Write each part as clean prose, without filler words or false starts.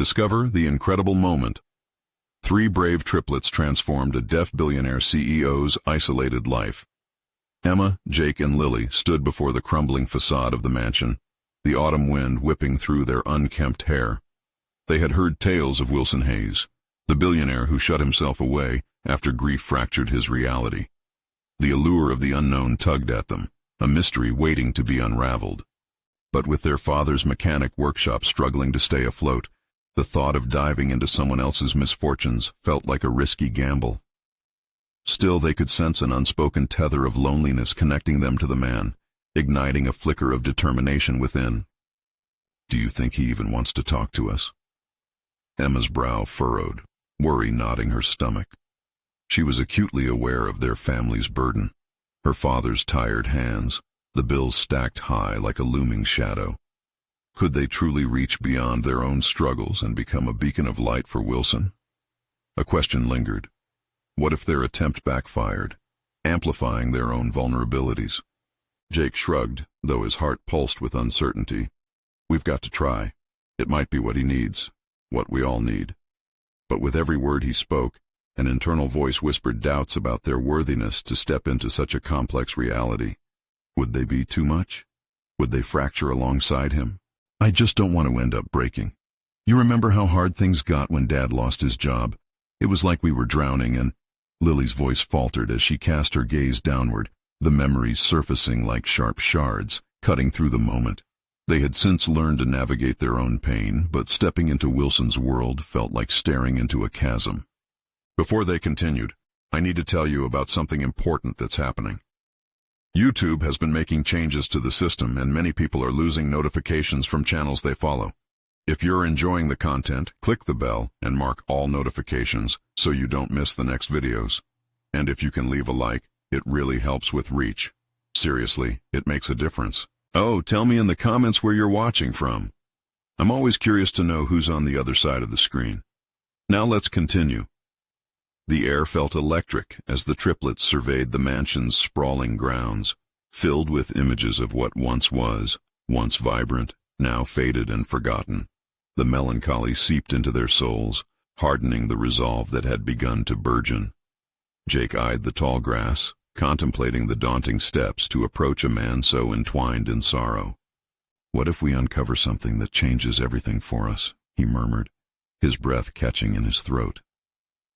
Discover the incredible moment. Three brave triplets transformed a deaf billionaire CEO's isolated life. Emma, Jake, and Lily stood before the crumbling facade of the mansion, the autumn wind whipping through their unkempt hair. They had heard tales of Wilson Hayes, the billionaire who shut himself away after grief fractured his reality. The allure of the unknown tugged at them, a mystery waiting to be unraveled. But with their father's mechanic workshop struggling to stay afloat, the thought of diving into someone else's misfortunes felt like a risky gamble. Still, they could sense an unspoken tether of loneliness connecting them to the man, igniting a flicker of determination within. "Do you think he even wants to talk to us?" Emma's brow furrowed, worry knotting her stomach. She was acutely aware of their family's burden, her father's tired hands, the bills stacked high like a looming shadow. Could they truly reach beyond their own struggles and become a beacon of light for Wilson? A question lingered. What if their attempt backfired, amplifying their own vulnerabilities? Jake shrugged, though his heart pulsed with uncertainty. "We've got to try. It might be what he needs, what we all need." But with every word he spoke, an internal voice whispered doubts about their worthiness to step into such a complex reality. Would they be too much? Would they fracture alongside him? "I just don't want to end up breaking. You remember how hard things got when Dad lost his job? It was like we were drowning and—" Lily's voice faltered as she cast her gaze downward, the memories surfacing like sharp shards, cutting through the moment. They had since learned to navigate their own pain, but stepping into Wilson's world felt like staring into a chasm. Before they continued, "I need to tell you about something important that's happening. YouTube has been making changes to the system, and many people are losing notifications from channels they follow. If you're enjoying the content, click the bell and mark all notifications so you don't miss the next videos. And if you can leave a like, it really helps with reach. Seriously, it makes a difference. Oh, tell me in the comments where you're watching from. I'm always curious to know who's on the other side of the screen. Now let's continue." The air felt electric as the triplets surveyed the mansion's sprawling grounds, filled with images of what once was, once vibrant, now faded and forgotten. The melancholy seeped into their souls, hardening the resolve that had begun to burgeon. Jake eyed the tall grass, contemplating the daunting steps to approach a man so entwined in sorrow. "What if we uncover something that changes everything for us?" he murmured, his breath catching in his throat.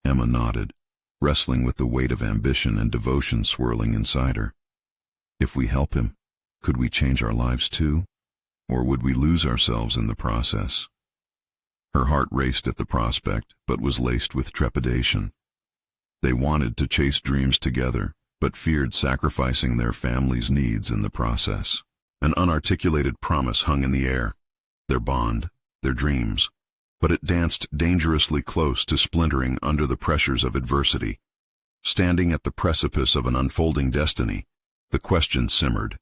Emma nodded, wrestling with the weight of ambition and devotion swirling inside her. If we help him, could we change our lives too? Or would we lose ourselves in the process? Her heart raced at the prospect, but was laced with trepidation. They wanted to chase dreams together, but feared sacrificing their family's needs in the process. An unarticulated promise hung in the air, their bond, their dreams, but it danced dangerously close to splintering under the pressures of adversity. Standing at the precipice of an unfolding destiny, the question simmered.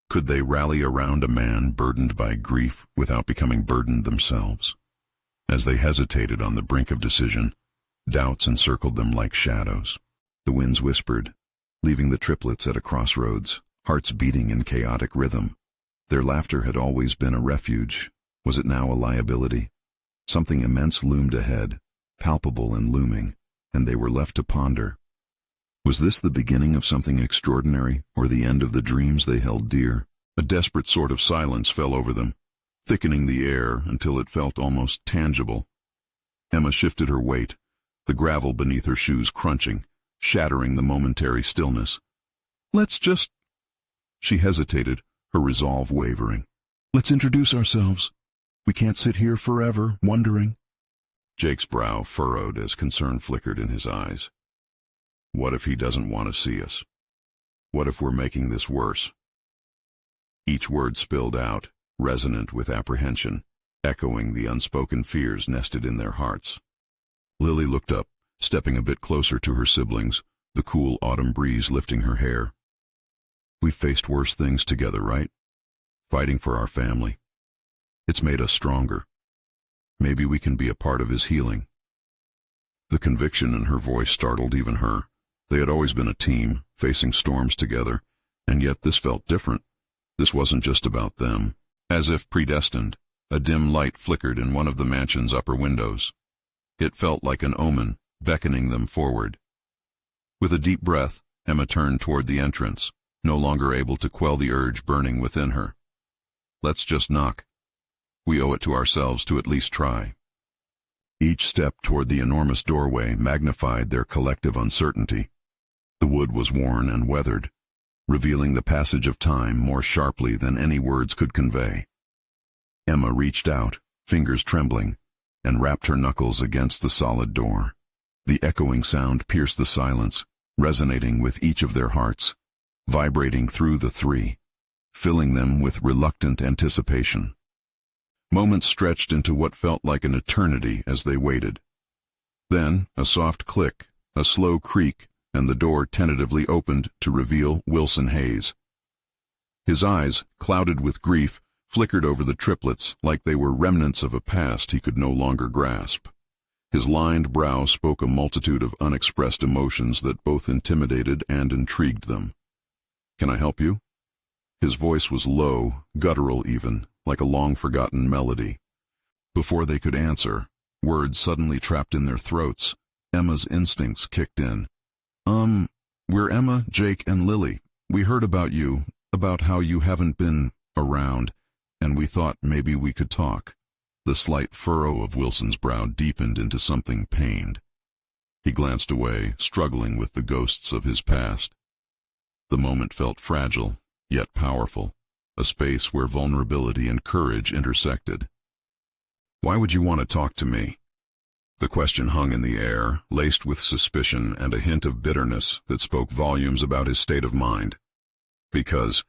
Could they rally around a man burdened by grief without becoming burdened themselves? As they hesitated on the brink of decision, doubts encircled them like shadows. The winds whispered, leaving the triplets at a crossroads, hearts beating in chaotic rhythm. Their laughter had always been a refuge. Was it now a liability? Something immense loomed ahead, palpable and looming, and they were left to ponder. Was this the beginning of something extraordinary, or the end of the dreams they held dear? A desperate sort of silence fell over them, thickening the air until it felt almost tangible. Emma shifted her weight, the gravel beneath her shoes crunching, shattering the momentary stillness. "Let's just—" She hesitated, her resolve wavering. "Let's introduce ourselves. We can't sit here forever, wondering." Jake's brow furrowed as concern flickered in his eyes. What if he doesn't want to see us? What if we're making this worse? Each word spilled out, resonant with apprehension, echoing the unspoken fears nested in their hearts. Lily looked up, stepping a bit closer to her siblings, the cool autumn breeze lifting her hair. "We've faced worse things together, right? Fighting for our family. It's made us stronger. Maybe we can be a part of his healing." The conviction in her voice startled even her. They had always been a team, facing storms together, and yet this felt different. This wasn't just about them. As if predestined, A dim light flickered in one of the mansion's upper windows. It felt like an omen, beckoning them forward. With a deep breath, Emma turned toward the entrance, no longer able to quell the urge burning within her. Let's just knock. We owe it to ourselves to at least try. Each step toward the enormous doorway magnified their collective uncertainty. The wood was worn and weathered, revealing the passage of time more sharply than any words could convey. Emma reached out, fingers trembling, and rapped her knuckles against the solid door. The echoing sound pierced the silence, resonating with each of their hearts, vibrating through the three, filling them with reluctant anticipation. Moments stretched into what felt like an eternity as they waited. Then, a soft click, a slow creak, and the door tentatively opened to reveal Wilson Hayes. His eyes, clouded with grief, flickered over the triplets like they were remnants of a past he could no longer grasp. His lined brow spoke a multitude of unexpressed emotions that both intimidated and intrigued them. "Can I help you?" His voice was low, guttural even, like a long-forgotten melody. Before they could answer, words suddenly trapped in their throats. Emma's instincts kicked in. We're Emma, Jake, and Lily. We heard about you, about how you haven't been around, and we thought maybe we could talk." The slight furrow of Wilson's brow deepened into something pained. He glanced away, struggling with the ghosts of his past. The moment felt fragile, yet powerful, a space where vulnerability and courage intersected. "Why would you want to talk to me?" The question hung in the air, laced with suspicion and a hint of bitterness that spoke volumes about his state of mind. "Because—"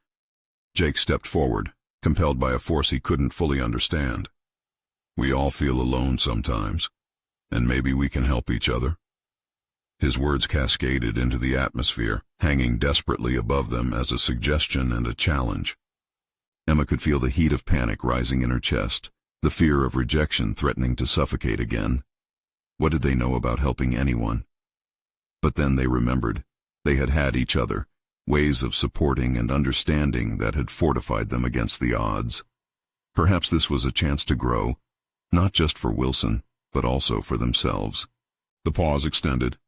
Jake stepped forward, compelled by a force he couldn't fully understand. "We all feel alone sometimes, and maybe we can help each other." His words cascaded into the atmosphere, hanging desperately above them as a suggestion and a challenge. Emma could feel the heat of panic rising in her chest, the fear of rejection threatening to suffocate again. What did they know about helping anyone? But then they remembered. They had had each other, ways of supporting and understanding that had fortified them against the odds. Perhaps this was a chance to grow, not just for Wilson, but also for themselves. The pause extended.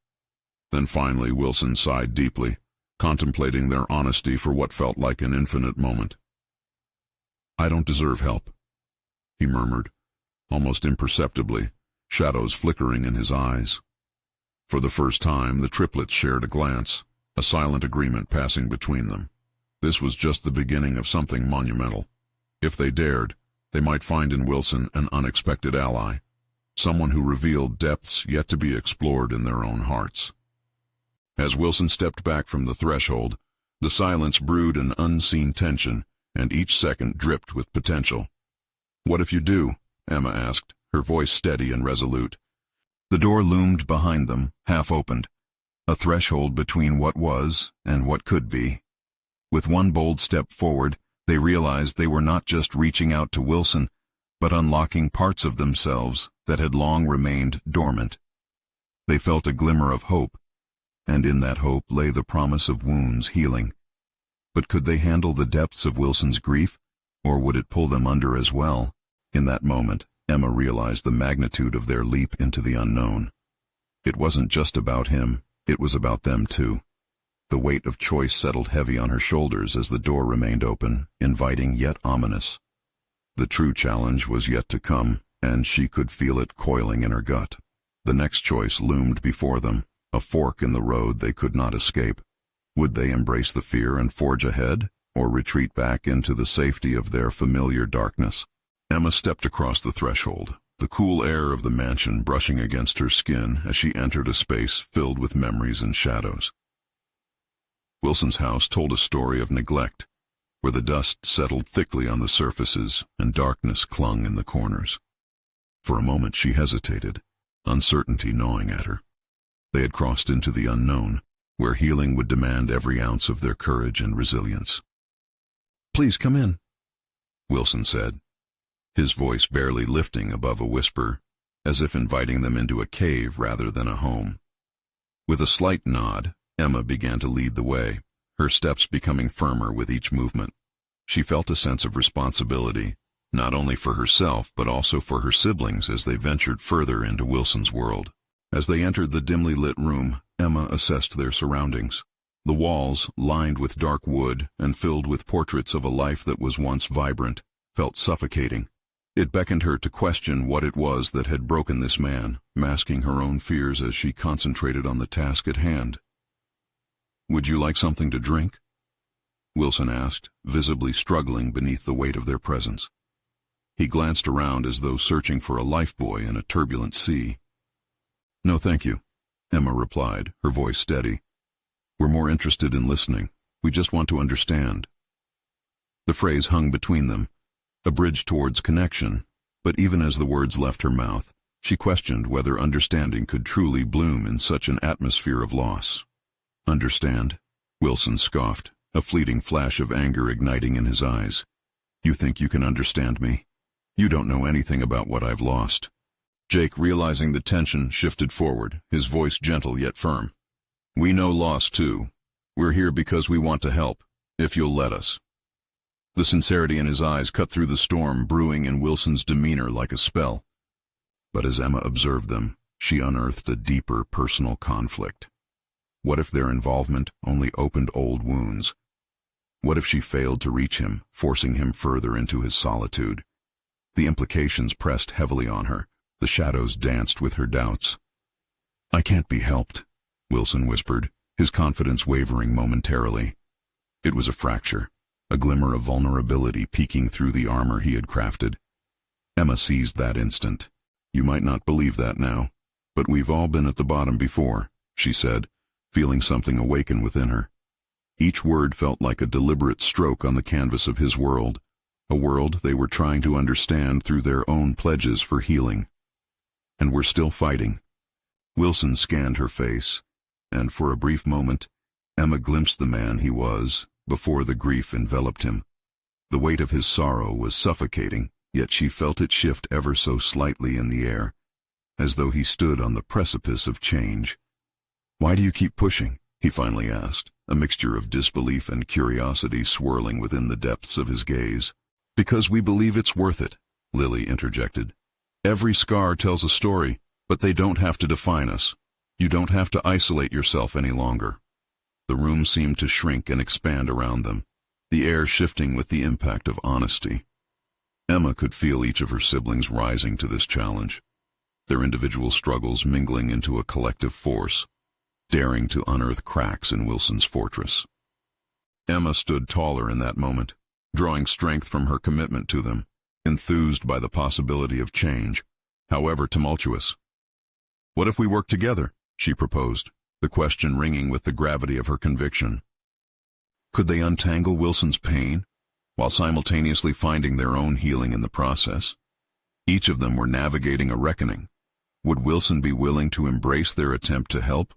Then finally Wilson sighed deeply, contemplating their honesty for what felt like an infinite moment. "I don't deserve help," he murmured, almost imperceptibly, shadows flickering in his eyes. For the first time, the triplets shared a glance, a silent agreement passing between them. This was just the beginning of something monumental. If they dared, they might find in Wilson an unexpected ally, someone who revealed depths yet to be explored in their own hearts. As Wilson stepped back from the threshold, the silence brewed an unseen tension, and each second dripped with potential. "What if you do?" Emma asked, her voice steady and resolute. The door loomed behind them, half-opened, a threshold between what was and what could be. With one bold step forward, they realized they were not just reaching out to Wilson, but unlocking parts of themselves that had long remained dormant. They felt a glimmer of hope, and in that hope lay the promise of wounds healing. But could they handle the depths of Wilson's grief, or would it pull them under as well? In that moment, Emma realized the magnitude of their leap into the unknown. It wasn't just about him, it was about them too. The weight of choice settled heavy on her shoulders as the door remained open, inviting yet ominous. The true challenge was yet to come, and she could feel it coiling in her gut. The next choice loomed before them, a fork in the road they could not escape. Would they embrace the fear and forge ahead, or retreat back into the safety of their familiar darkness? Emma stepped across the threshold, the cool air of the mansion brushing against her skin as she entered a space filled with memories and shadows. Wilson's house told a story of neglect, where the dust settled thickly on the surfaces and darkness clung in the corners. For a moment she hesitated, uncertainty gnawing at her. They had crossed into the unknown, where healing would demand every ounce of their courage and resilience. "Please come in," Wilson said, his voice barely lifting above a whisper, as if inviting them into a cave rather than a home. With a slight nod, Emma began to lead the way, her steps becoming firmer with each movement. She felt a sense of responsibility, not only for herself but also for her siblings as they ventured further into Wilson's world. As they entered the dimly lit room, Emma assessed their surroundings. The walls, lined with dark wood and filled with portraits of a life that was once vibrant, felt suffocating. It beckoned her to question what it was that had broken this man, masking her own fears as she concentrated on the task at hand. "Would you like something to drink?" Wilson asked, visibly struggling beneath the weight of their presence. He glanced around as though searching for a lifebuoy in a turbulent sea. "No, thank you," Emma replied, her voice steady. "We're more interested in listening. We just want to understand." The phrase hung between them, a bridge towards connection, but even as the words left her mouth, she questioned whether understanding could truly bloom in such an atmosphere of loss. "Understand?" Wilson scoffed, a fleeting flash of anger igniting in his eyes. "You think you can understand me? You don't know anything about what I've lost." Jake, realizing the tension, shifted forward, his voice gentle yet firm. "We know loss too. We're here because we want to help, if you'll let us." The sincerity in his eyes cut through the storm brewing in Wilson's demeanor like a spell. But as Emma observed them, she unearthed a deeper personal conflict. What if their involvement only opened old wounds? What if she failed to reach him, forcing him further into his solitude? The implications pressed heavily on her. The shadows danced with her doubts. "I can't be helped," Wilson whispered, his confidence wavering momentarily. It was a fracture, a glimmer of vulnerability peeking through the armor he had crafted. Emma seized that instant. "You might not believe that now, but we've all been at the bottom before," she said, feeling something awaken within her. Each word felt like a deliberate stroke on the canvas of his world, a world they were trying to understand through their own pledges for healing. "And we're still fighting." Wilson scanned her face, and for a brief moment, Emma glimpsed the man he was before the grief enveloped him. The weight of his sorrow was suffocating, yet she felt it shift ever so slightly in the air, as though he stood on the precipice of change. "Why do you keep pushing?" he finally asked, a mixture of disbelief and curiosity swirling within the depths of his gaze. "Because we believe it's worth it," Lily interjected. "Every scar tells a story, but they don't have to define us. You don't have to isolate yourself any longer." The room seemed to shrink and expand around them, the air shifting with the impact of honesty. Emma could feel each of her siblings rising to this challenge, their individual struggles mingling into a collective force, daring to unearth cracks in Wilson's fortress. Emma stood taller in that moment, drawing strength from her commitment to them, enthused by the possibility of change, however tumultuous. "What if we work together?" she proposed, the question ringing with the gravity of her conviction. Could they untangle Wilson's pain, while simultaneously finding their own healing in the process? Each of them were navigating a reckoning. Would Wilson be willing to embrace their attempt to help,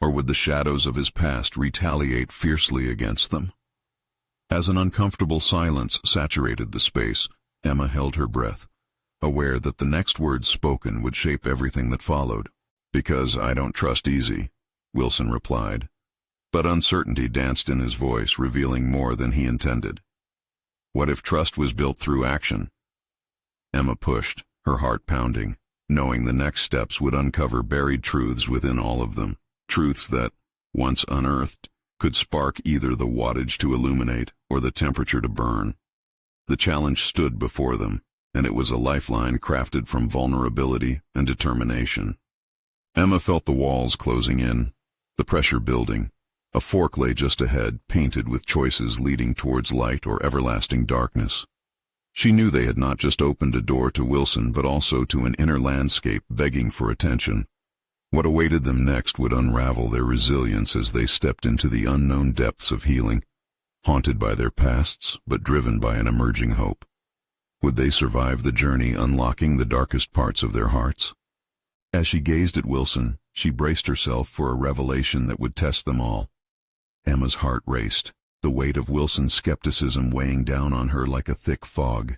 or would the shadows of his past retaliate fiercely against them? As an uncomfortable silence saturated the space, Emma held her breath, aware that the next words spoken would shape everything that followed. "Because I don't trust easy," Wilson replied, but uncertainty danced in his voice, revealing more than he intended. What if trust was built through action? Emma pushed, her heart pounding, knowing the next steps would uncover buried truths within all of them, truths that, once unearthed, could spark either the wattage to illuminate or the temperature to burn. The challenge stood before them, and it was a lifeline crafted from vulnerability and determination. Emma felt the walls closing in, the pressure building. A fork lay just ahead, painted with choices leading towards light or everlasting darkness. She knew they had not just opened a door to Wilson, but also to an inner landscape begging for attention. What awaited them next would unravel their resilience as they stepped into the unknown depths of healing, haunted by their pasts, but driven by an emerging hope. Would they survive the journey, unlocking the darkest parts of their hearts? As she gazed at Wilson, she braced herself for a revelation that would test them all. Emma's heart raced, the weight of Wilson's skepticism weighing down on her like a thick fog.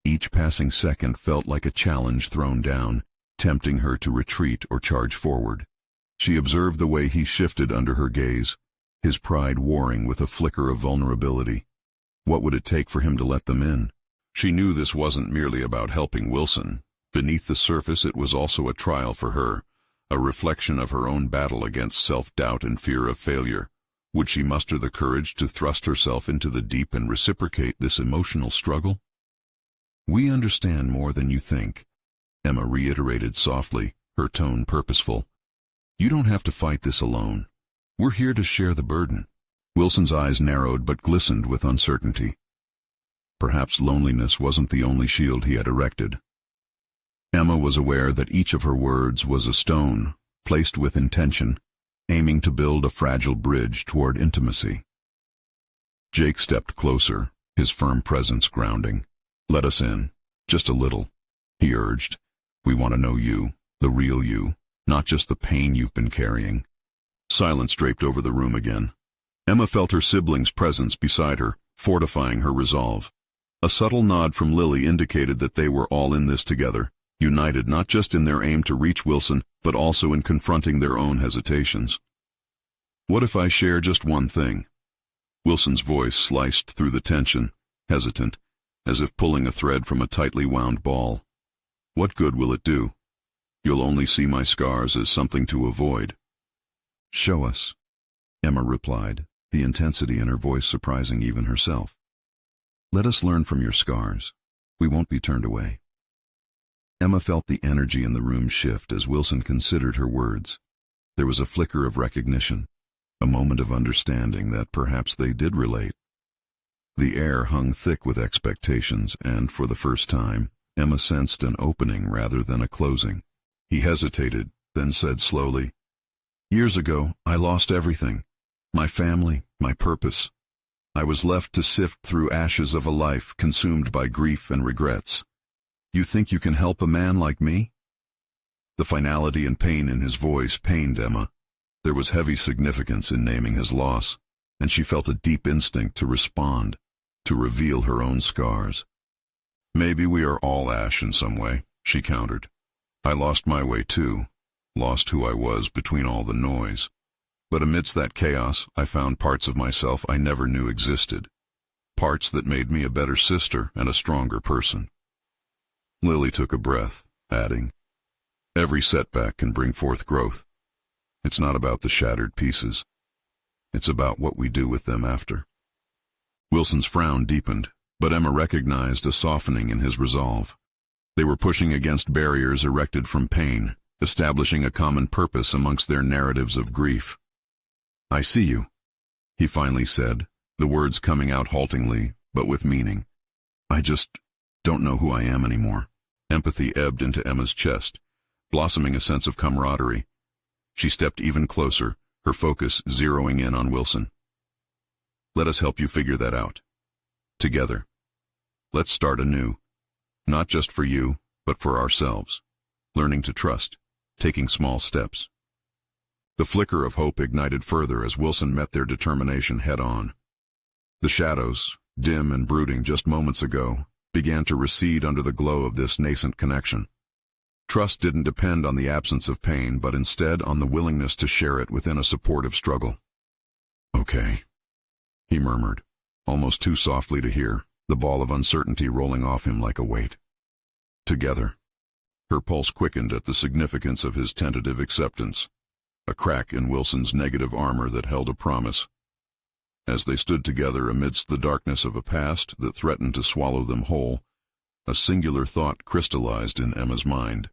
Each passing second felt like a challenge thrown down, tempting her to retreat or charge forward. She observed the way he shifted under her gaze, his pride warring with a flicker of vulnerability. What would it take for him to let them in? She knew this wasn't merely about helping Wilson. Beneath the surface, it was also a trial for her, a reflection of her own battle against self-doubt and fear of failure. Would she muster the courage to thrust herself into the deep and reciprocate this emotional struggle? "We understand more than you think," Emma reiterated softly, her tone purposeful. "You don't have to fight this alone. We're here to share the burden." Wilson's eyes narrowed but glistened with uncertainty. Perhaps loneliness wasn't the only shield he had erected. Emma was aware that each of her words was a stone, placed with intention, aiming to build a fragile bridge toward intimacy. Jake stepped closer, his firm presence grounding. "Let us in, just a little," he urged. "We want to know you, the real you, not just the pain you've been carrying." Silence draped over the room again. Emma felt her sibling's presence beside her, fortifying her resolve. A subtle nod from Lily indicated that they were all in this together, united not just in their aim to reach Wilson, but also in confronting their own hesitations. "What if I share just one thing?" Wilson's voice sliced through the tension, hesitant, as if pulling a thread from a tightly wound ball. "What good will it do? You'll only see my scars as something to avoid." "Show us," Emma replied, the intensity in her voice surprising even herself. "Let us learn from your scars. We won't be turned away." Emma felt the energy in the room shift as Wilson considered her words. There was a flicker of recognition, a moment of understanding that perhaps they did relate. The air hung thick with expectations, and for the first time, Emma sensed an opening rather than a closing. He hesitated, then said slowly, "Years ago, I lost everything. My family, my purpose. I was left to sift through ashes of a life consumed by grief and regrets. You think you can help a man like me?" The finality and pain in his voice pained Emma. There was heavy significance in naming his loss, and she felt a deep instinct to respond, to reveal her own scars. "Maybe we are all ash in some way," she countered. "I lost my way too, lost who I was between all the noise. But amidst that chaos, I found parts of myself I never knew existed, parts that made me a better sister and a stronger person." Lily took a breath, adding, "Every setback can bring forth growth. It's not about the shattered pieces. It's about what we do with them after." Wilson's frown deepened, but Emma recognized a softening in his resolve. They were pushing against barriers erected from pain, establishing a common purpose amongst their narratives of grief. "I see you," he finally said, the words coming out haltingly, but with meaning. "I just don't know who I am anymore." Empathy ebbed into Emma's chest, blossoming a sense of camaraderie. She stepped even closer, her focus zeroing in on Wilson. "Let us help you figure that out. Together. Let's start anew. Not just for you, but for ourselves. Learning to trust, taking small steps." The flicker of hope ignited further as Wilson met their determination head-on. The shadows, dim and brooding just moments ago, began to recede under the glow of this nascent connection. Trust didn't depend on the absence of pain, but instead on the willingness to share it within a supportive struggle. "Okay," he murmured, almost too softly to hear, the ball of uncertainty rolling off him like a weight. "Together." Her pulse quickened at the significance of his tentative acceptance, a crack in Wilson's negative armor that held a promise. As they stood together amidst the darkness of a past that threatened to swallow them whole, a singular thought crystallized in Emma's mind.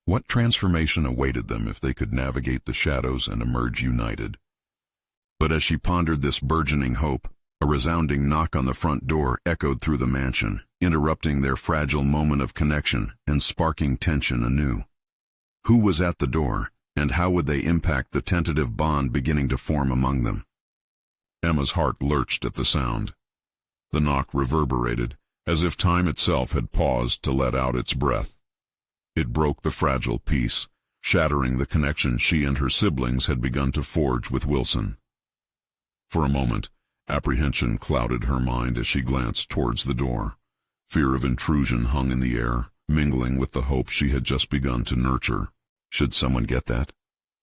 What transformation awaited them if they could navigate the shadows and emerge united? But as she pondered this burgeoning hope, a resounding knock on the front door echoed through the mansion, interrupting their fragile moment of connection and sparking tension anew. Who was at the door, and how would they impact the tentative bond beginning to form among them? Emma's heart lurched at the sound. The knock reverberated, as if time itself had paused to let out its breath. It broke the fragile peace, shattering the connection she and her siblings had begun to forge with Wilson. For a moment, apprehension clouded her mind as she glanced towards the door. Fear of intrusion hung in the air, mingling with the hope she had just begun to nurture. "Should someone get that?"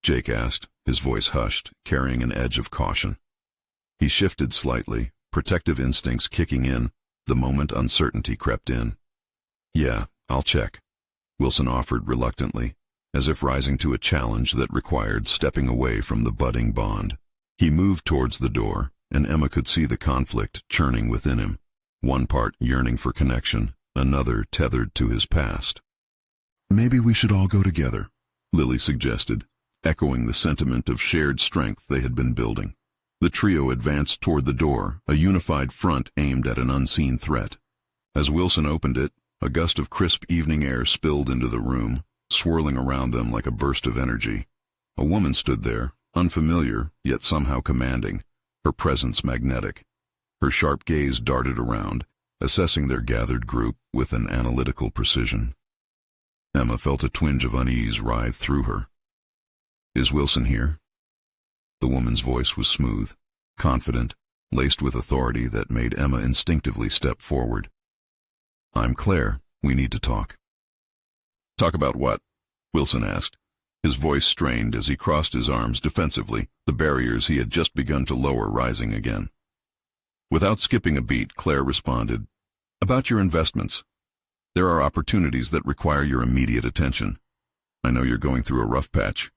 Jake asked, his voice hushed, carrying an edge of caution. He shifted slightly, protective instincts kicking in, The moment uncertainty crept in. "Yeah, I'll check," Wilson offered reluctantly, as if rising to a challenge that required stepping away from the budding bond. He moved towards the door, and Emma could see the conflict churning within him, one part yearning for connection, another tethered to his past. "Maybe we should all go together," Lily suggested, echoing the sentiment of shared strength they had been building. The trio advanced toward the door, a unified front aimed at an unseen threat. As Wilson opened it, a gust of crisp evening air spilled into the room, swirling around them like a burst of energy. A woman stood there, unfamiliar, yet somehow commanding, her presence magnetic. Her sharp gaze darted around, assessing their gathered group with an analytical precision. Emma felt a twinge of unease writhe through her. "Is Wilson here?" The woman's voice was smooth, confident, laced with authority that made Emma instinctively step forward. "I'm Claire. We need to talk." "Talk about what?" Wilson asked, his voice strained as he crossed his arms defensively, the barriers he had just begun to lower rising again. Without skipping a beat, Claire responded, "About your investments. There are opportunities that require your immediate attention. I know you're going through a rough patch,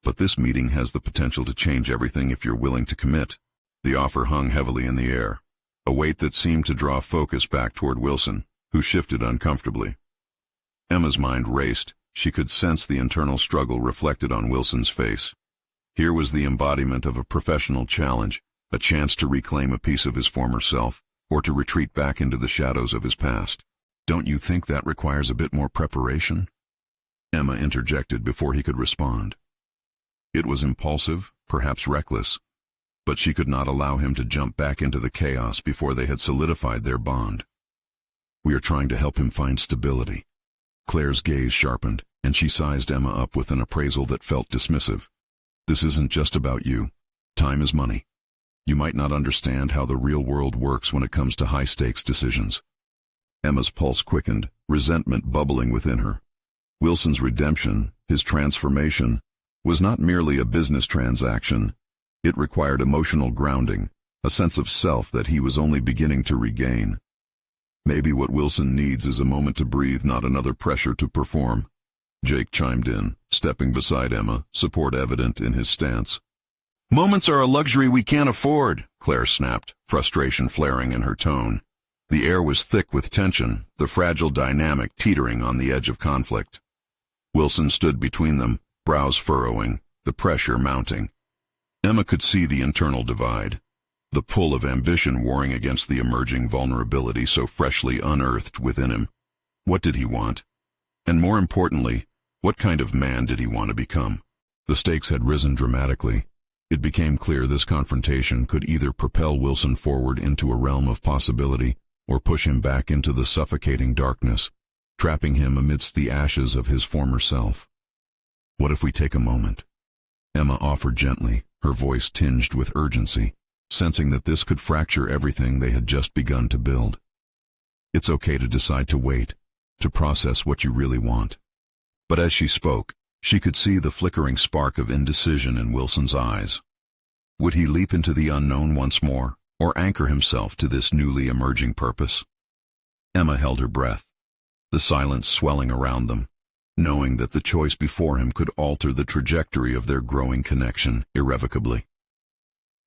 but this meeting has the potential to change everything if you're willing to commit." The offer hung heavily in the air, a weight that seemed to draw focus back toward Wilson, who shifted uncomfortably. Emma's mind raced. She could sense the internal struggle reflected on Wilson's face. Here was the embodiment of a professional challenge, a chance to reclaim a piece of his former self, or to retreat back into the shadows of his past. "Don't you think that requires a bit more preparation?" Emma interjected before he could respond. It was impulsive, perhaps reckless, but she could not allow him to jump back into the chaos before they had solidified their bond. "We are trying to help him find stability." Claire's gaze sharpened, and she sized Emma up with an appraisal that felt dismissive. "This isn't just about you. Time is money. You might not understand how the real world works when it comes to high-stakes decisions." Emma's pulse quickened, resentment bubbling within her. Wilson's redemption, his transformation, was not merely a business transaction. It required emotional grounding, a sense of self that he was only beginning to regain. "Maybe what Wilson needs is a moment to breathe, not another pressure to perform." Jake chimed in, stepping beside Emma, support evident in his stance. "Moments are a luxury we can't afford," Claire snapped, frustration flaring in her tone. The air was thick with tension, the fragile dynamic teetering on the edge of conflict. Wilson stood between them, brows furrowing, the pressure mounting. Emma could see the internal divide, the pull of ambition warring against the emerging vulnerability so freshly unearthed within him. What did he want? And more importantly, what kind of man did he want to become? The stakes had risen dramatically. It became clear this confrontation could either propel Wilson forward into a realm of possibility or push him back into the suffocating darkness, trapping him amidst the ashes of his former self. "What if we take a moment?" Emma offered gently, her voice tinged with urgency, sensing that this could fracture everything they had just begun to build. "It's okay to decide to wait, to process what you really want." But as she spoke, she could see the flickering spark of indecision in Wilson's eyes. Would he leap into the unknown once more, or anchor himself to this newly emerging purpose? Emma held her breath, the silence swelling around them, knowing that the choice before him could alter the trajectory of their growing connection irrevocably.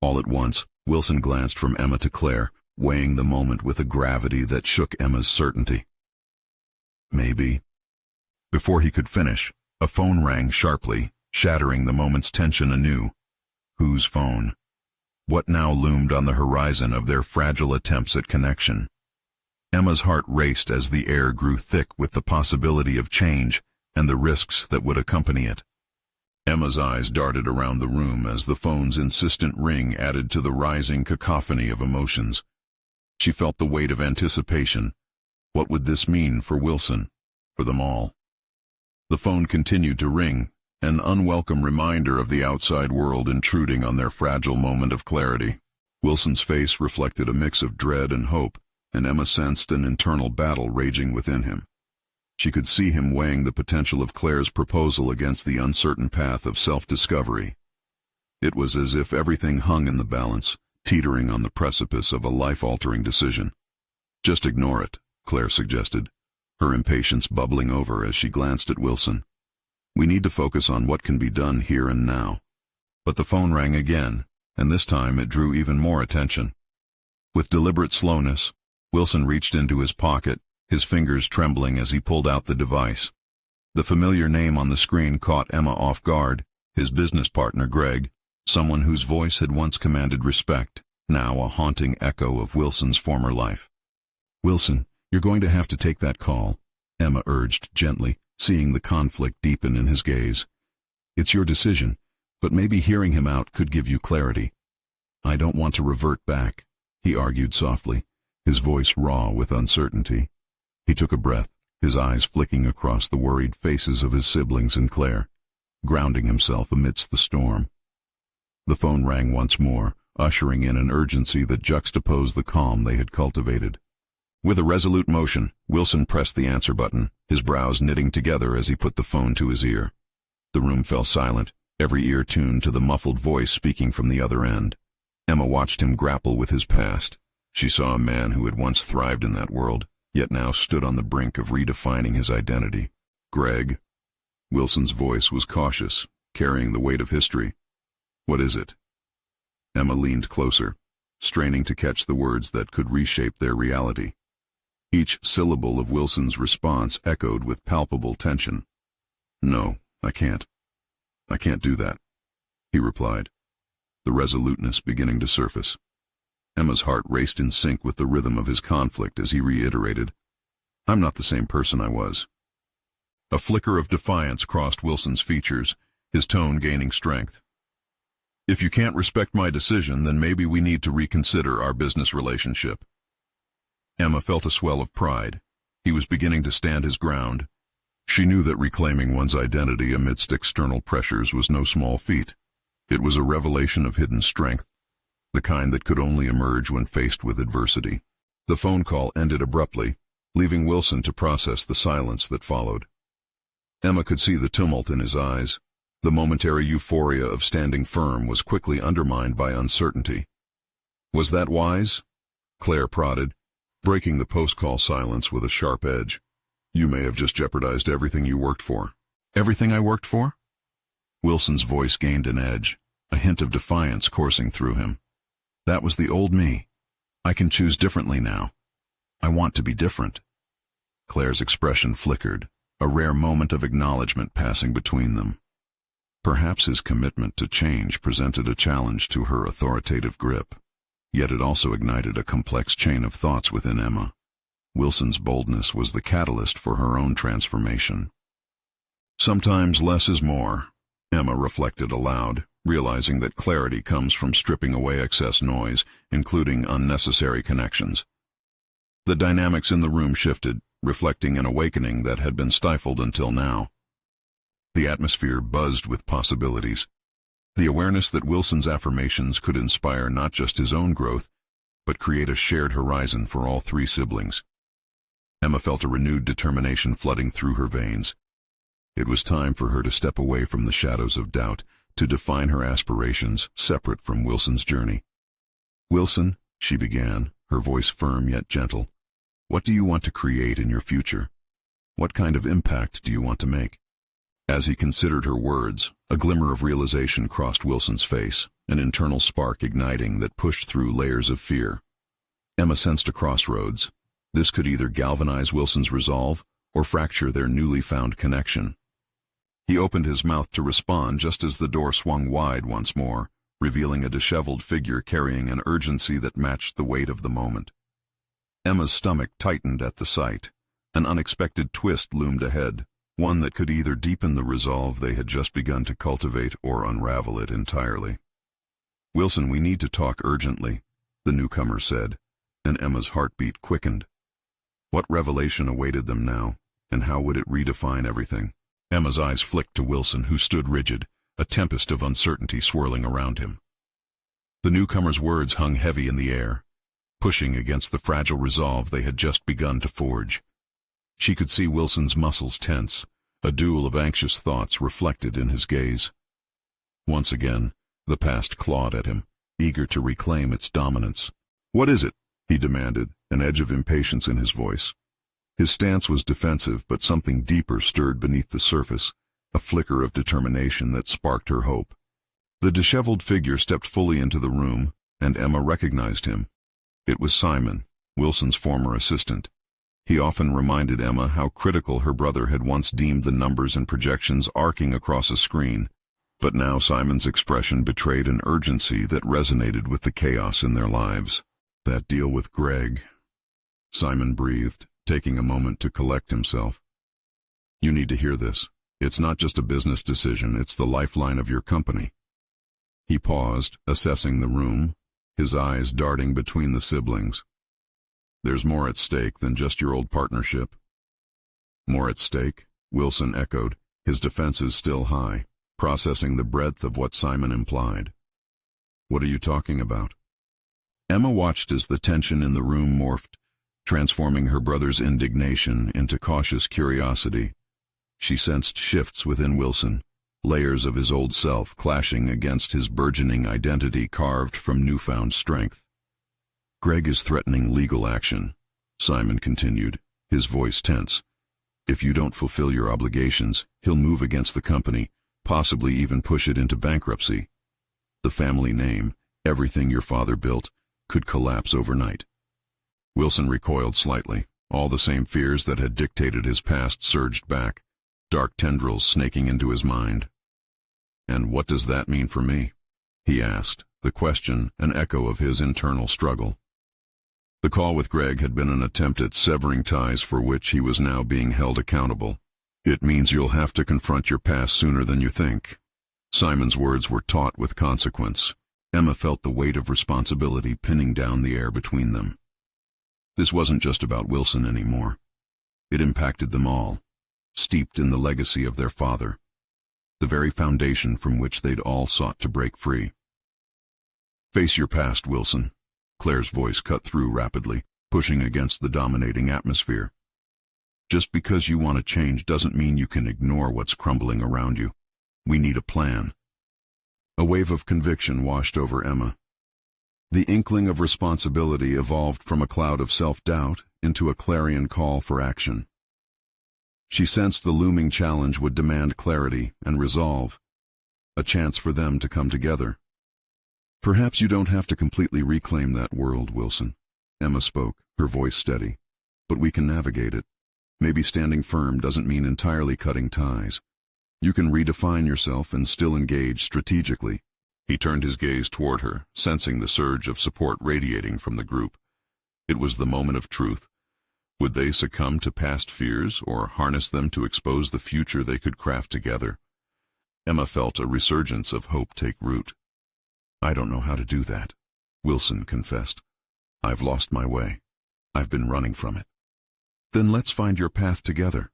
All at once, Wilson glanced from Emma to Claire, weighing the moment with a gravity that shook Emma's certainty. "Maybe." Before he could finish, a phone rang sharply, shattering the moment's tension anew. Whose phone? What now loomed on the horizon of their fragile attempts at connection? Emma's heart raced as the air grew thick with the possibility of change and the risks that would accompany it. Emma's eyes darted around the room as the phone's insistent ring added to the rising cacophony of emotions. She felt the weight of anticipation. What would this mean for Wilson, for them all? The phone continued to ring, an unwelcome reminder of the outside world intruding on their fragile moment of clarity. Wilson's face reflected a mix of dread and hope, and Emma sensed an internal battle raging within him. She could see him weighing the potential of Claire's proposal against the uncertain path of self-discovery. It was as if everything hung in the balance, teetering on the precipice of a life-altering decision. Just ignore it, Claire suggested, her impatience bubbling over as she glanced at Wilson. We need to focus on what can be done here and now. But the phone rang again, and this time it drew even more attention. With deliberate slowness, Wilson reached into his pocket, his fingers trembling as he pulled out the device. The familiar name on the screen caught Emma off guard, his business partner Greg, someone whose voice had once commanded respect, now a haunting echo of Wilson's former life. "Wilson, you're going to have to take that call," Emma urged gently, seeing the conflict deepen in his gaze. "It's your decision, but maybe hearing him out could give you clarity." "I don't want to revert back," he argued softly, his voice raw with uncertainty. He took a breath, his eyes flicking across the worried faces of his siblings and Claire, grounding himself amidst the storm. The phone rang once more, ushering in an urgency that juxtaposed the calm they had cultivated. With a resolute motion, Wilson pressed the answer button, his brows knitting together as he put the phone to his ear. The room fell silent, every ear tuned to the muffled voice speaking from the other end. Emma watched him grapple with his past. She saw a man who had once thrived in that world, yet now stood on the brink of redefining his identity. "Greg?" Wilson's voice was cautious, carrying the weight of history. "What is it?" Emma leaned closer, straining to catch the words that could reshape their reality. Each syllable of Wilson's response echoed with palpable tension. "No, I can't. I can't do that," he replied, the resoluteness beginning to surface. Emma's heart raced in sync with the rhythm of his conflict as he reiterated, "I'm not the same person I was." A flicker of defiance crossed Wilson's features, his tone gaining strength. "If you can't respect my decision, then maybe we need to reconsider our business relationship." Emma felt a swell of pride. He was beginning to stand his ground. She knew that reclaiming one's identity amidst external pressures was no small feat. It was a revelation of hidden strength, the kind that could only emerge when faced with adversity. The phone call ended abruptly, leaving Wilson to process the silence that followed. Emma could see the tumult in his eyes. The momentary euphoria of standing firm was quickly undermined by uncertainty. "Was that wise?" Claire prodded, breaking the post-call silence with a sharp edge. "You may have just jeopardized everything you worked for." "Everything I worked for?" Wilson's voice gained an edge, a hint of defiance coursing through him. "That was the old me. I can choose differently now. I want to be different." Claire's expression flickered, a rare moment of acknowledgement passing between them. Perhaps his commitment to change presented a challenge to her authoritative grip, yet it also ignited a complex chain of thoughts within Emma. Wilson's boldness was the catalyst for her own transformation. Sometimes less is more, Emma reflected aloud, realizing that clarity comes from stripping away excess noise, including unnecessary connections. The dynamics in the room shifted, reflecting an awakening that had been stifled until now. The atmosphere buzzed with possibilities. The awareness that Wilson's affirmations could inspire not just his own growth, but create a shared horizon for all three siblings. Emma felt a renewed determination flooding through her veins. It was time for her to step away from the shadows of doubt, to define her aspirations separate from Wilson's journey. "Wilson," she began, her voice firm yet gentle, "what do you want to create in your future? What kind of impact do you want to make?" As he considered her words, a glimmer of realization crossed Wilson's face, an internal spark igniting that pushed through layers of fear. Emma sensed a crossroads. This could either galvanize Wilson's resolve or fracture their newly found connection. He opened his mouth to respond just as the door swung wide once more, revealing a disheveled figure carrying an urgency that matched the weight of the moment. Emma's stomach tightened at the sight. An unexpected twist loomed ahead, one that could either deepen the resolve they had just begun to cultivate or unravel it entirely. "Wilson, we need to talk urgently," the newcomer said, and Emma's heartbeat quickened. What revelation awaited them now, and how would it redefine everything? Emma's eyes flicked to Wilson, who stood rigid, a tempest of uncertainty swirling around him. The newcomer's words hung heavy in the air, pushing against the fragile resolve they had just begun to forge. She could see Wilson's muscles tense, a duel of anxious thoughts reflected in his gaze. Once again, the past clawed at him, eager to reclaim its dominance. "What is it?" he demanded, an edge of impatience in his voice. His stance was defensive, but something deeper stirred beneath the surface, a flicker of determination that sparked her hope. The disheveled figure stepped fully into the room, and Emma recognized him. It was Simon, Wilson's former assistant. He often reminded Emma how critical her brother had once deemed the numbers and projections arcing across a screen, but now Simon's expression betrayed an urgency that resonated with the chaos in their lives. "That deal with Greg," Simon breathed, taking a moment to collect himself. "You need to hear this. It's not just a business decision, it's the lifeline of your company." He paused, assessing the room, his eyes darting between the siblings. "There's more at stake than just your old partnership." "More at stake?" Wilson echoed, his defenses still high, processing the breadth of what Simon implied. "What are you talking about?" Emma watched as the tension in the room morphed, transforming her brother's indignation into cautious curiosity. She sensed shifts within Wilson, layers of his old self clashing against his burgeoning identity carved from newfound strength. "Greg is threatening legal action," Simon continued, his voice tense. "If you don't fulfill your obligations, he'll move against the company, possibly even push it into bankruptcy. The family name, everything your father built, could collapse overnight." Wilson recoiled slightly. All the same fears that had dictated his past surged back, dark tendrils snaking into his mind. "And what does that mean for me?" he asked, the question an echo of his internal struggle. The call with Greg had been an attempt at severing ties for which he was now being held accountable. "It means you'll have to confront your past sooner than you think." Simon's words were taut with consequence. Emma felt the weight of responsibility pinning down the air between them. This wasn't just about Wilson anymore. It impacted them all, steeped in the legacy of their father, the very foundation from which they'd all sought to break free. "Face your past, Wilson." Claire's voice cut through rapidly, pushing against the dominating atmosphere. "Just because you want to change doesn't mean you can ignore what's crumbling around you. We need a plan." A wave of conviction washed over Emma. The inkling of responsibility evolved from a cloud of self-doubt into a clarion call for action. She sensed the looming challenge would demand clarity and resolve, a chance for them to come together. "Perhaps you don't have to completely reclaim that world, Wilson," Emma spoke, her voice steady. "But we can navigate it. Maybe standing firm doesn't mean entirely cutting ties. You can redefine yourself and still engage strategically." He turned his gaze toward her, sensing the surge of support radiating from the group. It was the moment of truth. Would they succumb to past fears or harness them to expose the future they could craft together? Emma felt a resurgence of hope take root. "I don't know how to do that," Wilson confessed. "I've lost my way. I've been running from it." "Then let's find your path together,"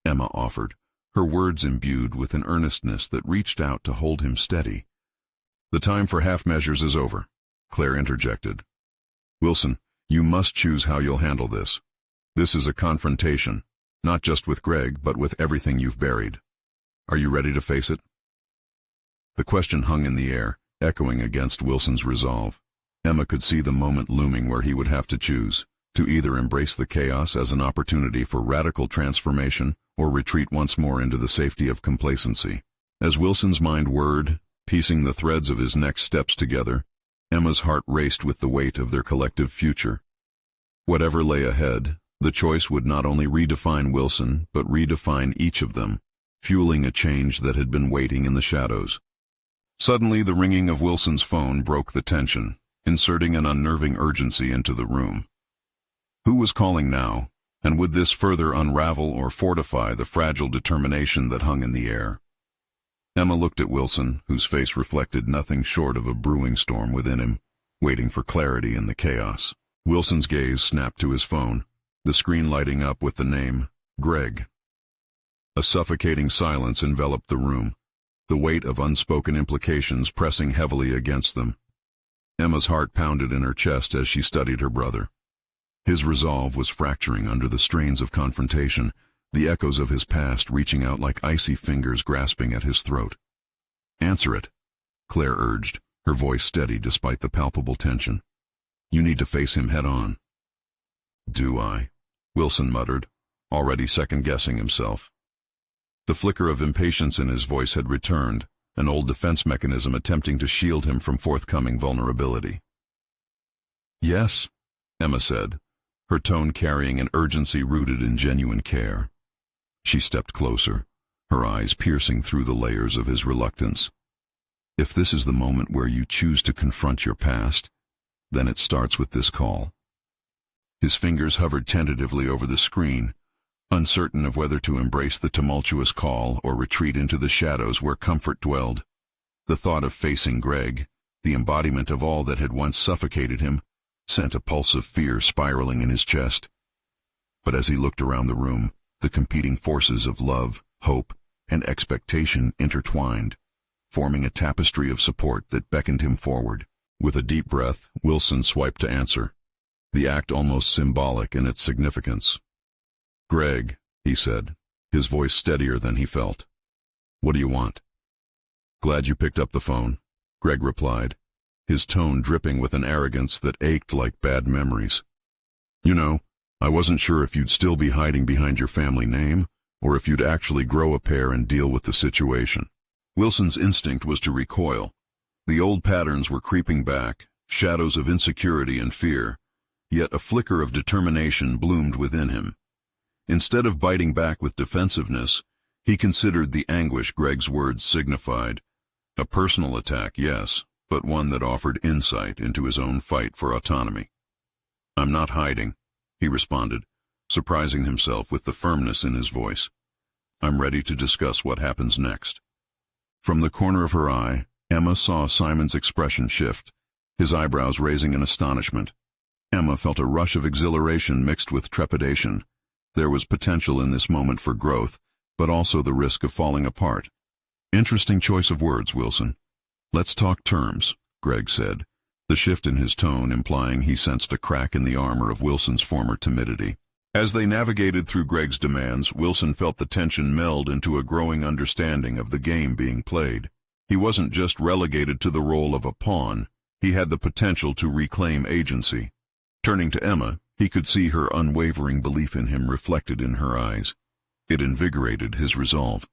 Emma offered, her words imbued with an earnestness that reached out to hold him steady. "The time for half measures is over," Claire interjected. "Wilson, you must choose how you'll handle this. This is a confrontation, not just with Greg, but with everything you've buried. Are you ready to face it?" The question hung in the air, echoing against Wilson's resolve. Emma could see the moment looming where he would have to choose, to either embrace the chaos as an opportunity for radical transformation or retreat once more into the safety of complacency. As Wilson's mind whirred, piecing the threads of his next steps together, Emma's heart raced with the weight of their collective future. Whatever lay ahead, the choice would not only redefine Wilson, but redefine each of them, fueling a change that had been waiting in the shadows. Suddenly, the ringing of Wilson's phone broke the tension, inserting an unnerving urgency into the room. Who was calling now, and would this further unravel or fortify the fragile determination that hung in the air? Emma looked at Wilson, whose face reflected nothing short of a brewing storm within him, waiting for clarity in the chaos. Wilson's gaze snapped to his phone, the screen lighting up with the name, Greg. A suffocating silence enveloped the room, the weight of unspoken implications pressing heavily against them. Emma's heart pounded in her chest as she studied her brother. His resolve was fracturing under the strains of confrontation, the echoes of his past reaching out like icy fingers grasping at his throat. "Answer it," Claire urged, her voice steady despite the palpable tension. "You need to face him head on." Do I? Wilson muttered, already second-guessing himself. The flicker of impatience in his voice had returned, an old defense mechanism attempting to shield him from forthcoming vulnerability. Yes, Emma said, her tone carrying an urgency rooted in genuine care. She stepped closer, her eyes piercing through the layers of his reluctance. If this is the moment where you choose to confront your past, then it starts with this call. His fingers hovered tentatively over the screen, uncertain of whether to embrace the tumultuous call or retreat into the shadows where comfort dwelled. The thought of facing Greg, the embodiment of all that had once suffocated him, sent a pulse of fear spiraling in his chest. But as he looked around the room, the competing forces of love, hope, and expectation intertwined, forming a tapestry of support that beckoned him forward. With a deep breath, Wilson swiped to answer, the act almost symbolic in its significance. "Greg," he said, his voice steadier than he felt. "What do you want?" "Glad you picked up the phone," Greg replied, his tone dripping with an arrogance that ached like bad memories. "You know, I wasn't sure if you'd still be hiding behind your family name, or if you'd actually grow a pair and deal with the situation." Wilson's instinct was to recoil. The old patterns were creeping back, shadows of insecurity and fear, yet a flicker of determination bloomed within him. Instead of biting back with defensiveness, he considered the anguish Greg's words signified. A personal attack, yes, but one that offered insight into his own fight for autonomy. "I'm not hiding," he responded, surprising himself with the firmness in his voice. "I'm ready to discuss what happens next." From the corner of her eye, Emma saw Simon's expression shift, his eyebrows raising in astonishment. Emma felt a rush of exhilaration mixed with trepidation. There was potential in this moment for growth, but also the risk of falling apart. "Interesting choice of words, Wilson. Let's talk terms," Greg said, the shift in his tone implying he sensed a crack in the armor of Wilson's former timidity. As they navigated through Greg's demands, Wilson felt the tension meld into a growing understanding of the game being played. He wasn't just relegated to the role of a pawn, he had the potential to reclaim agency. Turning to Emma, he could see her unwavering belief in him reflected in her eyes. It invigorated his resolve.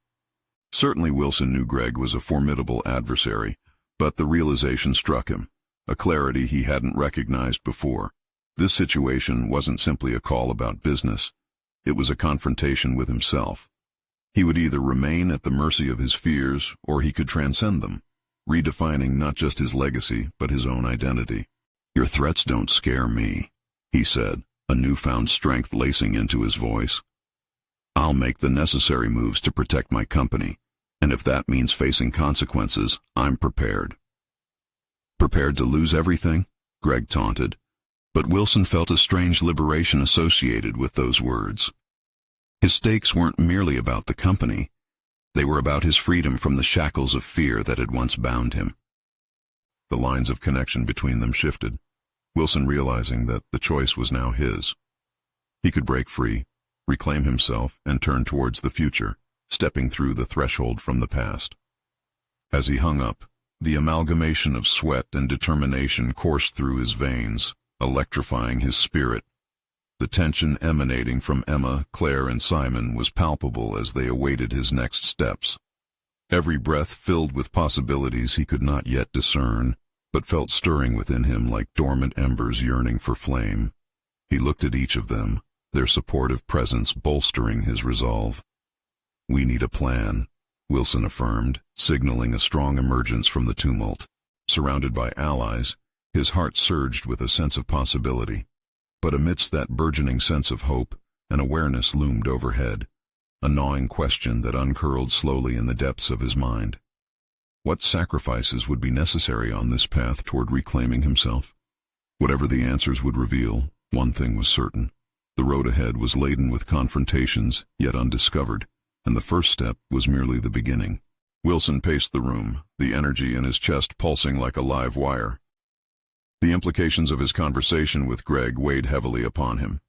Certainly Wilson knew Greg was a formidable adversary, but the realization struck him, a clarity he hadn't recognized before. This situation wasn't simply a call about business. It was a confrontation with himself. He would either remain at the mercy of his fears, or he could transcend them, redefining not just his legacy, but his own identity. "Your threats don't scare me," he said, a newfound strength lacing into his voice. "I'll make the necessary moves to protect my company, and if that means facing consequences, I'm prepared." "Prepared to lose everything?" Greg taunted. But Wilson felt a strange liberation associated with those words. His stakes weren't merely about the company. They were about his freedom from the shackles of fear that had once bound him. The lines of connection between them shifted, Wilson realizing that the choice was now his. He could break free, reclaim himself, and turn towards the future, stepping through the threshold from the past. As he hung up, the amalgamation of sweat and determination coursed through his veins, electrifying his spirit. The tension emanating from Emma, Claire, and Simon was palpable as they awaited his next steps. Every breath filled with possibilities he could not yet discern, but felt stirring within him like dormant embers yearning for flame. He looked at each of them, their supportive presence bolstering his resolve. "We need a plan," Wilson affirmed, signaling a strong emergence from the tumult. Surrounded by allies, his heart surged with a sense of possibility. But amidst that burgeoning sense of hope, an awareness loomed overhead, a gnawing question that uncurled slowly in the depths of his mind. What sacrifices would be necessary on this path toward reclaiming himself? Whatever the answers would reveal, one thing was certain. The road ahead was laden with confrontations, yet undiscovered, and the first step was merely the beginning. Wilson paced the room, the energy in his chest pulsing like a live wire. The implications of his conversation with Greg weighed heavily upon him.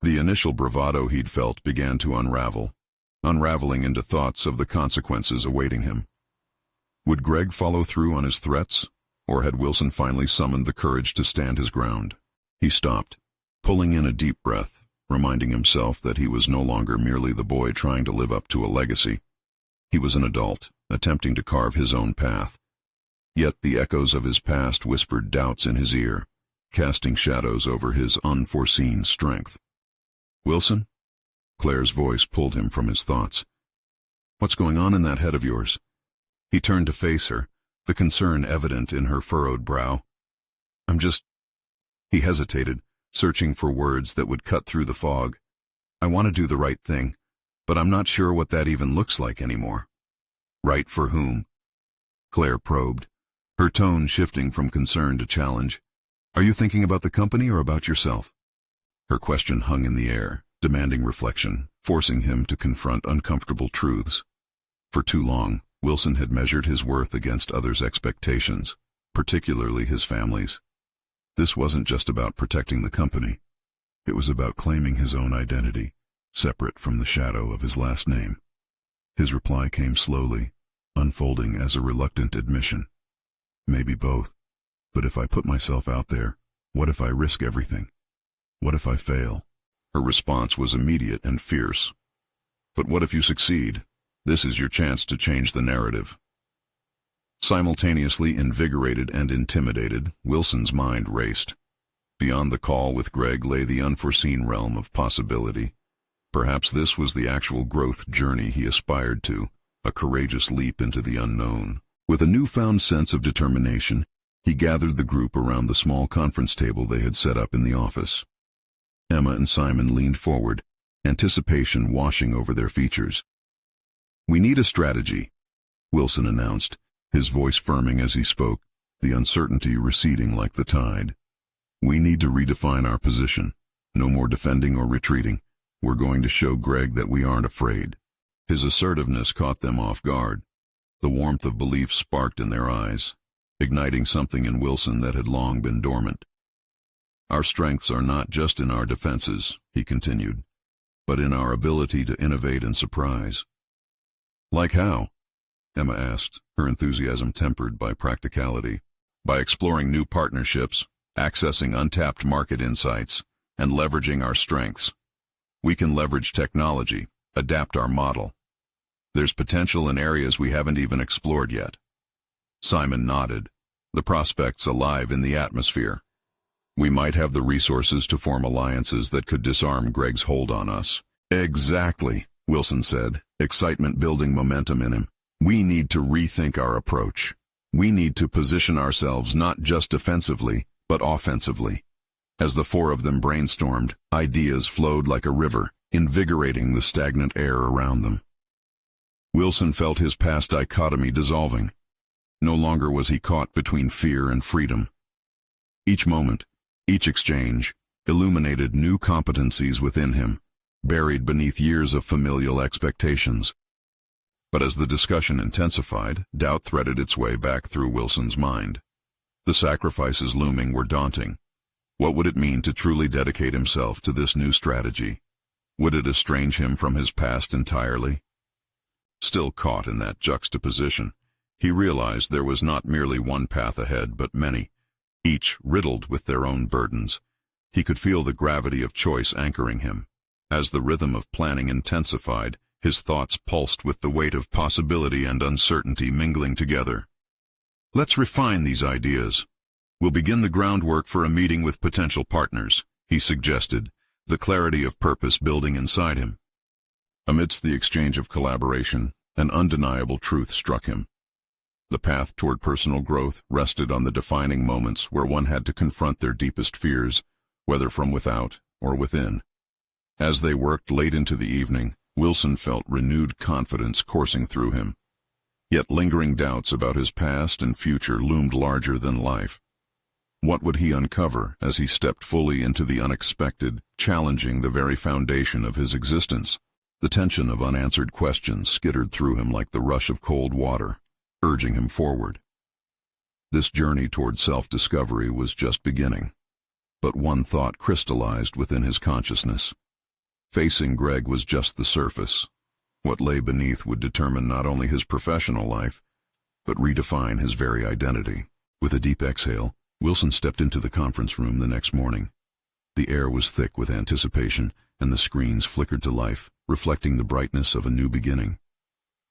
The initial bravado he'd felt began to unraveling into thoughts of the consequences awaiting him. Would Greg follow through on his threats, or had Wilson finally summoned the courage to stand his ground? He stopped, pulling in a deep breath, reminding himself that he was no longer merely the boy trying to live up to a legacy. He was an adult, attempting to carve his own path. Yet the echoes of his past whispered doubts in his ear, casting shadows over his unforeseen strength. "Wilson?" Claire's voice pulled him from his thoughts. "What's going on in that head of yours?" He turned to face her, the concern evident in her furrowed brow. He hesitated, searching for words that would cut through the fog. "I want to do the right thing, but I'm not sure what that even looks like anymore." "Right for whom?" Claire probed, her tone shifting from concern to challenge. "Are you thinking about the company or about yourself?" Her question hung in the air, demanding reflection, forcing him to confront uncomfortable truths. For too long, Wilson had measured his worth against others' expectations, particularly his family's. This wasn't just about protecting the company. It was about claiming his own identity, separate from the shadow of his last name. His reply came slowly, unfolding as a reluctant admission. "Maybe both. But if I put myself out there, what if I risk everything? What if I fail?" Her response was immediate and fierce. "But what if you succeed? This is your chance to change the narrative." Simultaneously invigorated and intimidated, Wilson's mind raced. Beyond the call with Greg lay the unforeseen realm of possibility. Perhaps this was the actual growth journey he aspired to, a courageous leap into the unknown. With a newfound sense of determination, he gathered the group around the small conference table they had set up in the office. Emma and Simon leaned forward, anticipation washing over their features. "We need a strategy," Wilson announced, his voice firming as he spoke, the uncertainty receding like the tide. "We need to redefine our position. No more defending or retreating. We're going to show Greg that we aren't afraid." His assertiveness caught them off guard. The warmth of belief sparked in their eyes, igniting something in Wilson that had long been dormant. "Our strengths are not just in our defenses," he continued, "but in our ability to innovate and surprise." "Like how?" Emma asked, her enthusiasm tempered by practicality. "By exploring new partnerships, accessing untapped market insights, and leveraging our strengths. We can leverage technology, adapt our model. There's potential in areas we haven't even explored yet." Simon nodded, the prospects alive in the atmosphere. "We might have the resources to form alliances that could disarm Greg's hold on us." "Exactly," Wilson said, excitement building momentum in him. "We need to rethink our approach. We need to position ourselves not just defensively, but offensively." As the four of them brainstormed, ideas flowed like a river, invigorating the stagnant air around them. Wilson felt his past dichotomy dissolving. No longer was he caught between fear and freedom. Each moment, each exchange, illuminated new competencies within him, buried beneath years of familial expectations. But as the discussion intensified, doubt threaded its way back through Wilson's mind. The sacrifices looming were daunting. What would it mean to truly dedicate himself to this new strategy? Would it estrange him from his past entirely? Still caught in that juxtaposition, he realized there was not merely one path ahead, but many, each riddled with their own burdens. He could feel the gravity of choice anchoring him. As the rhythm of planning intensified, his thoughts pulsed with the weight of possibility and uncertainty mingling together. "Let's refine these ideas. We'll begin the groundwork for a meeting with potential partners," he suggested, the clarity of purpose building inside him. Amidst the exchange of collaboration, an undeniable truth struck him. The path toward personal growth rested on the defining moments where one had to confront their deepest fears, whether from without or within. As they worked late into the evening, Wilson felt renewed confidence coursing through him. Yet lingering doubts about his past and future loomed larger than life. What would he uncover as he stepped fully into the unexpected, challenging the very foundation of his existence? The tension of unanswered questions skittered through him like the rush of cold water, urging him forward. This journey toward self-discovery was just beginning. But one thought crystallized within his consciousness. Facing Greg was just the surface. What lay beneath would determine not only his professional life, but redefine his very identity. With a deep exhale, Wilson stepped into the conference room the next morning. The air was thick with anticipation, and the screens flickered to life, reflecting the brightness of a new beginning.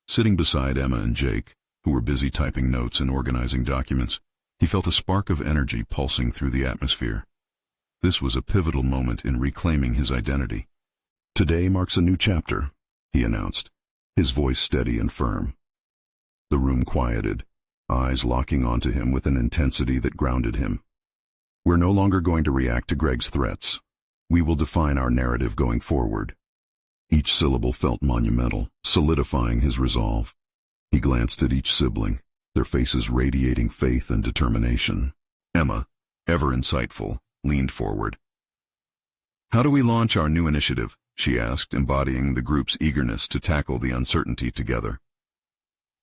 Sitting beside Emma and Jake, who were busy typing notes and organizing documents, he felt a spark of energy pulsing through the atmosphere. This was a pivotal moment in reclaiming his identity. "Today marks a new chapter," he announced, his voice steady and firm. The room quieted, eyes locking onto him with an intensity that grounded him. "We're no longer going to react to Greg's threats. We will define our narrative going forward." Each syllable felt monumental, solidifying his resolve. He glanced at each sibling, their faces radiating faith and determination. Emma, ever insightful, leaned forward. "How do we launch our new initiative?" she asked, embodying the group's eagerness to tackle the uncertainty together.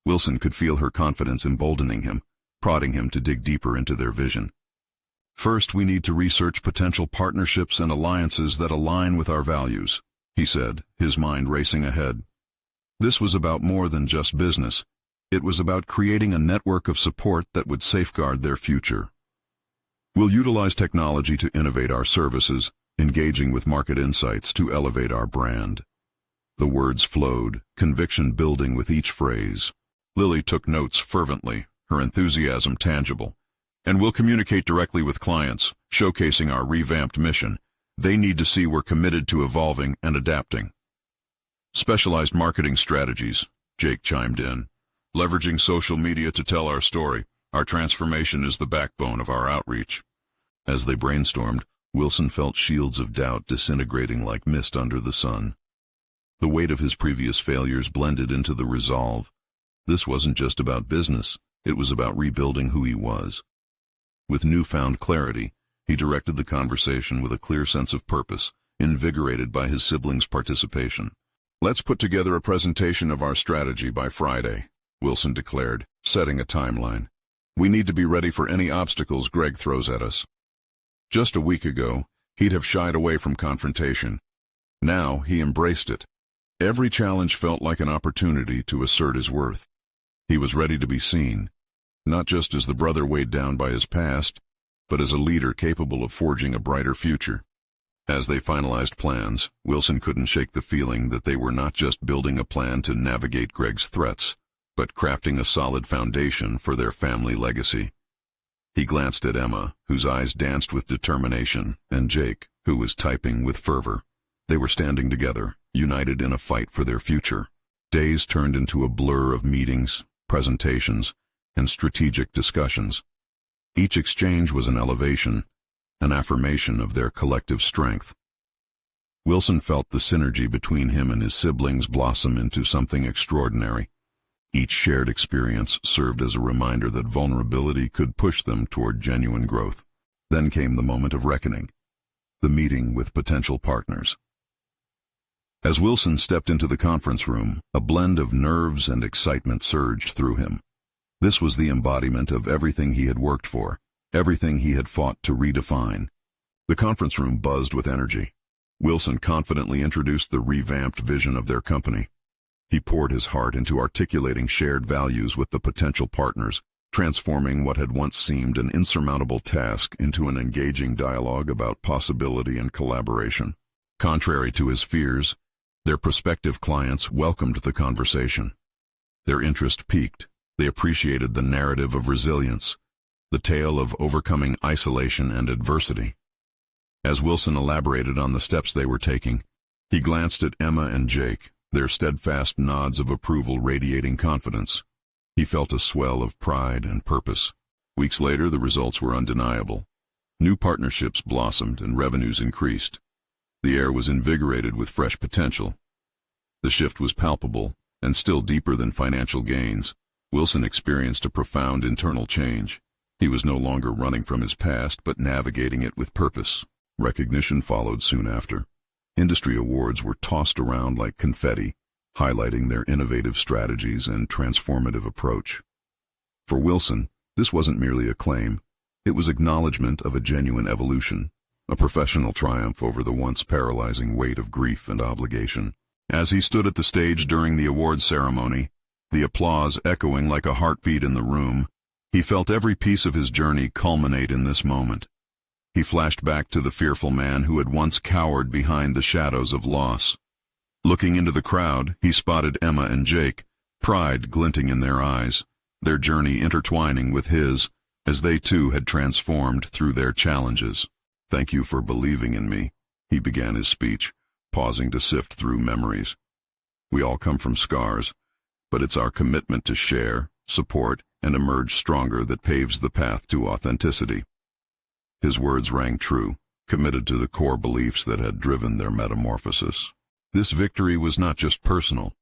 Wilson could feel her confidence emboldening him, prodding him to dig deeper into their vision. "First, we need to research potential partnerships and alliances that align with our values," he said, his mind racing ahead. This was about more than just business. It was about creating a network of support that would safeguard their future. "We'll utilize technology to innovate our services, engaging with market insights to elevate our brand." The words flowed, conviction building with each phrase. Lily took notes fervently, her enthusiasm tangible. "And we'll communicate directly with clients, showcasing our revamped mission. They need to see we're committed to evolving and adapting." "Specialized marketing strategies," Jake chimed in. "Leveraging social media to tell our story. Our transformation is the backbone of our outreach." As they brainstormed, Wilson felt shields of doubt disintegrating like mist under the sun. The weight of his previous failures blended into the resolve. This wasn't just about business, it was about rebuilding who he was. With newfound clarity, he directed the conversation with a clear sense of purpose, invigorated by his siblings' participation. "Let's put together a presentation of our strategy by Friday," Wilson declared, setting a timeline. "We need to be ready for any obstacles Greg throws at us." Just a week ago, he'd have shied away from confrontation. Now he embraced it. Every challenge felt like an opportunity to assert his worth. He was ready to be seen, not just as the brother weighed down by his past, but as a leader capable of forging a brighter future. As they finalized plans, Wilson couldn't shake the feeling that they were not just building a plan to navigate Greg's threats, but crafting a solid foundation for their family legacy. He glanced at Emma, whose eyes danced with determination, and Jake, who was typing with fervor. They were standing together, united in a fight for their future. Days turned into a blur of meetings, presentations, and strategic discussions. Each exchange was an elevation, an affirmation of their collective strength. Wilson felt the synergy between him and his siblings blossom into something extraordinary. Each shared experience served as a reminder that vulnerability could push them toward genuine growth. Then came the moment of reckoning, the meeting with potential partners. As Wilson stepped into the conference room, a blend of nerves and excitement surged through him. This was the embodiment of everything he had worked for, everything he had fought to redefine. The conference room buzzed with energy. Wilson confidently introduced the revamped vision of their company. He poured his heart into articulating shared values with the potential partners, transforming what had once seemed an insurmountable task into an engaging dialogue about possibility and collaboration. Contrary to his fears, their prospective clients welcomed the conversation. Their interest piqued. They appreciated the narrative of resilience, the tale of overcoming isolation and adversity. As Wilson elaborated on the steps they were taking, he glanced at Emma and Jake, their steadfast nods of approval radiating confidence. He felt a swell of pride and purpose. Weeks later, the results were undeniable. New partnerships blossomed and revenues increased. The air was invigorated with fresh potential. The shift was palpable, and still deeper than financial gains. Wilson experienced a profound internal change. He was no longer running from his past, but navigating it with purpose. Recognition followed soon after. Industry awards were tossed around like confetti, highlighting their innovative strategies and transformative approach. For Wilson, this wasn't merely acclaim. It was acknowledgement of a genuine evolution, a professional triumph over the once paralyzing weight of grief and obligation. As he stood at the stage during the awards ceremony, the applause echoing like a heartbeat in the room, he felt every piece of his journey culminate in this moment. He flashed back to the fearful man who had once cowered behind the shadows of loss. Looking into the crowd, he spotted Emma and Jake, pride glinting in their eyes, their journey intertwining with his, as they too had transformed through their challenges. "Thank you for believing in me," he began his speech, pausing to sift through memories. "We all come from scars, but it's our commitment to share, support, and emerge stronger that paves the path to authenticity." His words rang true, committed to the core beliefs that had driven their metamorphosis. This victory was not just personal,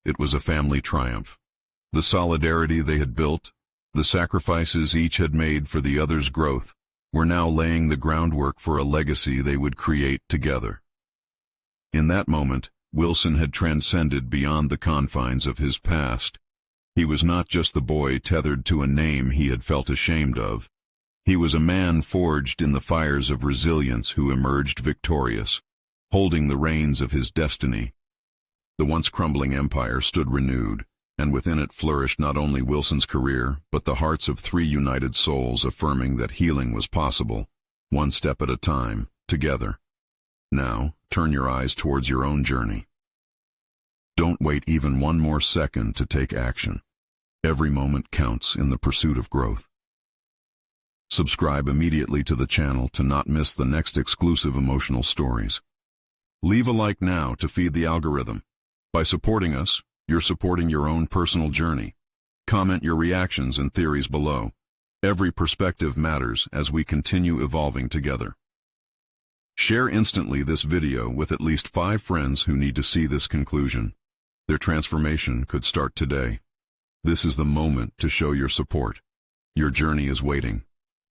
it was a family triumph. The solidarity they had built, the sacrifices each had made for the other's growth, were now laying the groundwork for a legacy they would create together. In that moment, Wilson had transcended beyond the confines of his past. He was not just the boy tethered to a name he had felt ashamed of. He was a man forged in the fires of resilience who emerged victorious, holding the reins of his destiny. The once crumbling empire stood renewed, and within it flourished not only Wilson's career, but the hearts of 3 united souls affirming that healing was possible, one step at a time, together. Now, turn your eyes towards your own journey. Don't wait even one more second to take action. Every moment counts in the pursuit of growth. Subscribe immediately to the channel to not miss the next exclusive emotional stories. Leave a like now to feed the algorithm. By supporting us, you're supporting your own personal journey. Comment your reactions and theories below. Every perspective matters as we continue evolving together. Share instantly this video with at least 5 friends who need to see this conclusion. Their transformation could start today. This is the moment to show your support. Your journey is waiting.